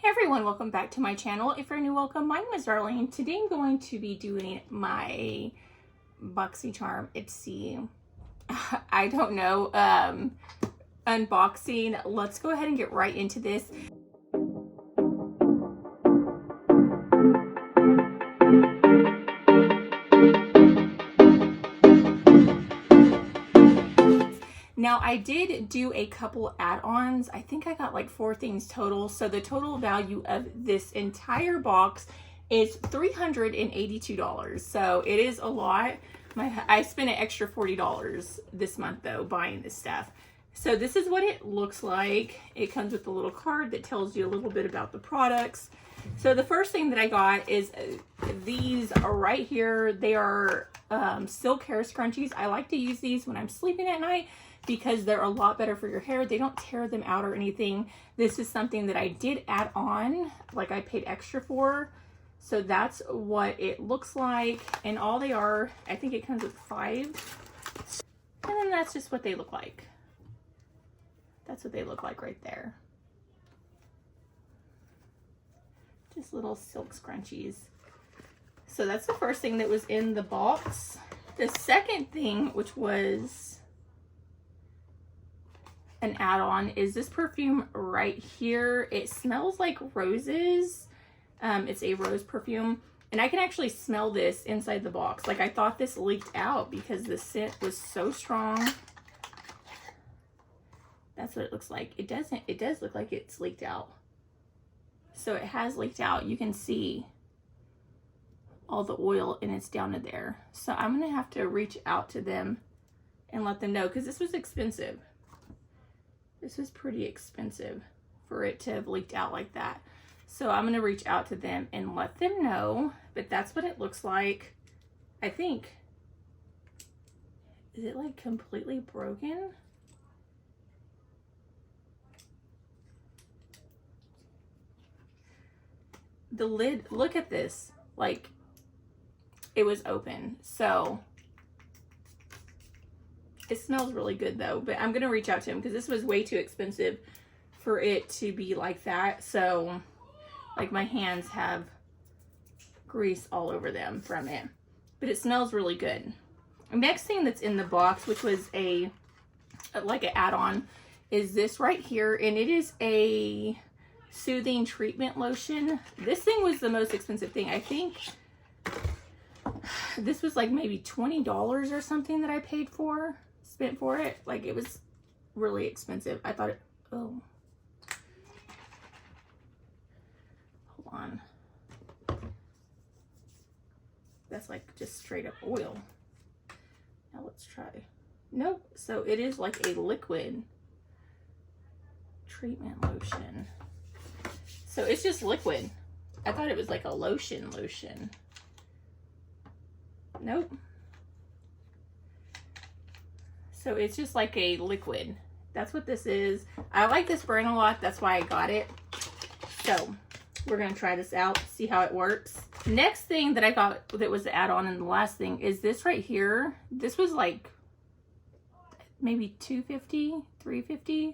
Hey everyone, welcome back to my channel. If you're new, welcome. My name is Darlene. Today I'm going to be doing my Boxycharm Ipsy, I don't know, unboxing. Let's go ahead and get right into this. Now, I did do a couple add-ons. I think I got like 4 things total. So the total value of this entire box is $382. So it is a lot. I spent an extra $40 this month though buying this stuff. So this is what it looks like. It comes with a little card that tells you a little bit about the products. So the first thing that I got is these are right here. They are silk hair scrunchies. I like to use these when I'm sleeping at night because they're a lot better for your hair. They don't tear them out or anything. This is something that I did add on, like I paid extra for. So that's what it looks like. And all they are, I think it comes with 5. And then that's just what they look like. That's what they look like right there. Just little silk scrunchies. So that's the first thing that was in the box. The second thing, which was an add-on, is this perfume right here. It smells like roses. It's a rose perfume, and I can actually smell this inside the box. Like, I thought this leaked out because the scent was so strong. That's what it looks like. It does look like it's leaked out. So it has leaked out. You can see all the oil, and it's down to there. So I'm gonna have to reach out to them and let them know, because this was expensive. This was pretty expensive for it to have leaked out like that. So I'm gonna reach out to them and let them know. But that's what it looks like. I think, is it like completely broken? The lid, look at this, like it was open. So it smells really good though, but I'm gonna reach out to him because this was way too expensive for it to be like that. So like my hands have grease all over them from it, but it smells really good. The next thing that's in the box, which was like an add-on, is this right here, and it is a soothing treatment lotion. This thing was the most expensive thing. I think this was like maybe $20 or something that I spent for it. Like, it was really expensive. I thought it, oh, hold on. That's like just straight up oil. Now let's try. Nope. So it is like a liquid treatment lotion. So it's just liquid. I thought it was like a lotion. Nope. So it's just like a liquid. That's what this is. I like this brand a lot. That's why I got it. So we're going to try this out, see how it works. Next thing that I got that was the add-on, and the last thing, is this right here. This was like maybe $2.50, $3.50.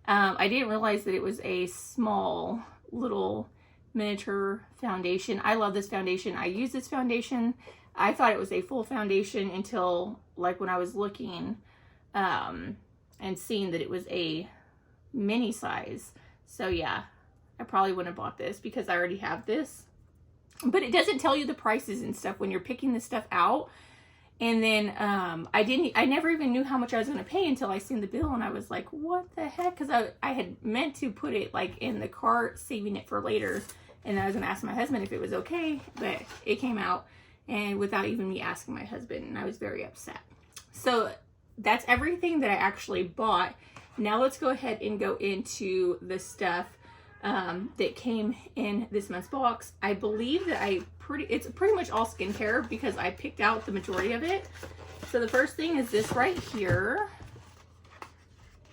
I didn't realize that it was a small little miniature foundation. I love this foundation. I use this foundation. I thought it was a full foundation until like when I was looking and seeing that it was a mini size. So yeah, I probably wouldn't have bought this because I already have this. But it doesn't tell you the prices and stuff when you're picking this stuff out. And then I never even knew how much I was going to pay until I seen the bill, and I was like, what the heck? Because I had meant to put it like in the cart, saving it for later, and I was going to ask my husband if it was okay, but it came out, and without even me asking my husband, and I was very upset. So that's everything that I actually bought. Now let's go ahead and go into the stuff that came in this month's box. I believe that it's pretty much all skincare because I picked out the majority of it. So the first thing is this right here,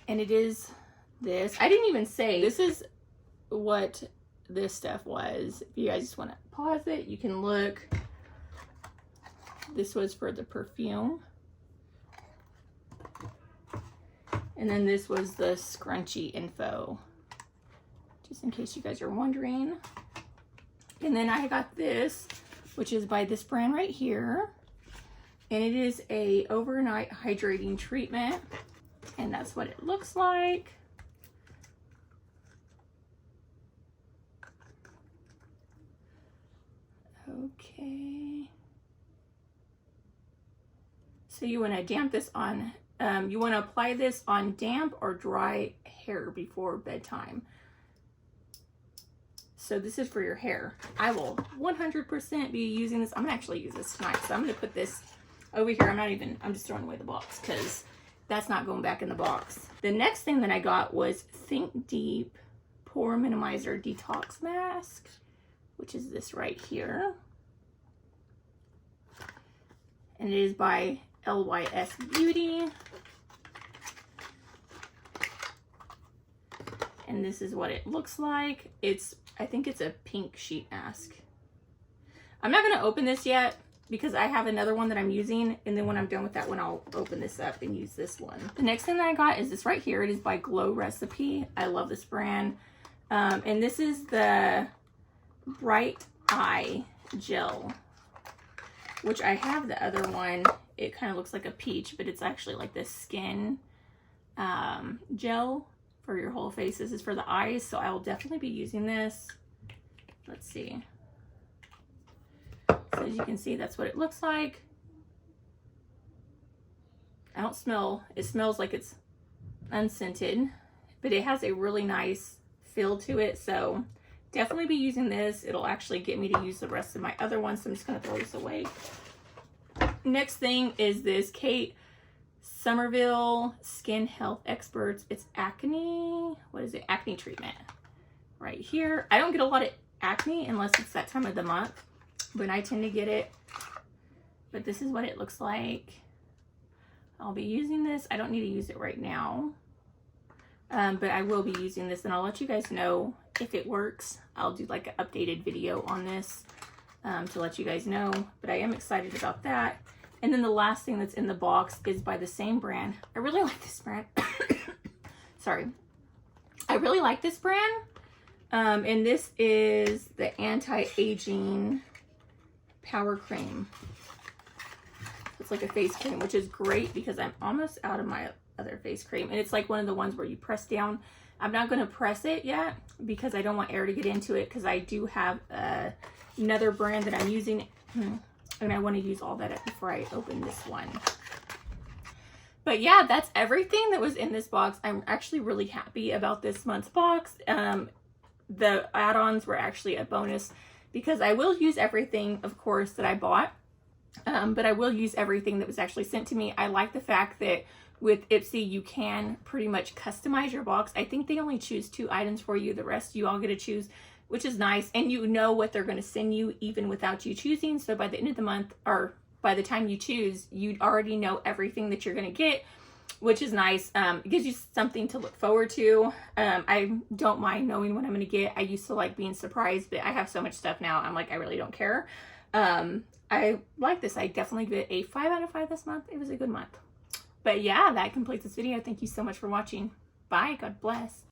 and it is this. I didn't even say this is what this stuff was. If you guys just want to pause it, you can look. This was for the perfume, and then this was the scrunchie info. just in case you guys are wondering. And then I got this, which is by this brand right here. And it is a overnight hydrating treatment. And that's what it looks like. Okay. So you want to damp this on, you want to apply this on damp or dry hair before bedtime. So this is for your hair. I will 100% be using this. I'm gonna actually use this tonight. So I'm gonna put this over here. I'm just throwing away the box because that's not going back in the box. The next thing that I got was Think Deep Pore Minimizer Detox Mask, which is this right here. And it is by LYS Beauty. And this is what it looks like. I think it's a pink sheet mask. I'm not gonna open this yet because I have another one that I'm using, and then when I'm done with that one, I'll open this up and use this one. The next thing that I got is this right here. It is by Glow Recipe. I love this brand. And this is the Bright Eye Gel, which I have the other one. It kind of looks like a peach, but it's actually like this skin gel for your whole face. This is for the eyes, so I will definitely be using this. Let's see. So as you can see, that's what it looks like. I don't smell, it smells like it's unscented, but it has a really nice feel to it, so definitely be using this. It'll actually get me to use the rest of my other ones, so I'm just gonna throw this away. Next thing is this Kate Somerville Skin Health Experts. It's acne, what is it? Acne treatment right here. I don't get a lot of acne unless it's that time of the month, but I tend to get it. But this is what it looks like. I'll be using this. I don't need to use it right now, but I will be using this, and I'll let you guys know if it works. I'll do like an updated video on this to let you guys know, but I am excited about that. And then the last thing that's in the box is by the same brand. I really like this brand. Sorry. I really like this brand. And this is the Anti-Aging Power Cream. It's like a face cream, which is great because I'm almost out of my other face cream. And it's like one of the ones where you press down. I'm not going to press it yet because I don't want air to get into it, because I do have another brand that I'm using. And I want to use all that up before I open this one. But yeah, that's everything that was in this box. I'm actually really happy about this month's box. The add-ons were actually a bonus because I will use everything, of course, that I bought. But I will use everything that was actually sent to me. I like the fact that with Ipsy, you can pretty much customize your box. I think they only choose 2 items for you. The rest you all get to choose, which is nice. And you know what they're going to send you even without you choosing. So by the end of the month, or by the time you choose, you already know everything that you're going to get, which is nice. It gives you something to look forward to. I don't mind knowing what I'm going to get. I used to like being surprised, but I have so much stuff now. I'm like, I really don't care. I like this. I definitely give it a 5 out of 5 this month. It was a good month. But yeah, that completes this video. Thank you so much for watching. Bye. God bless.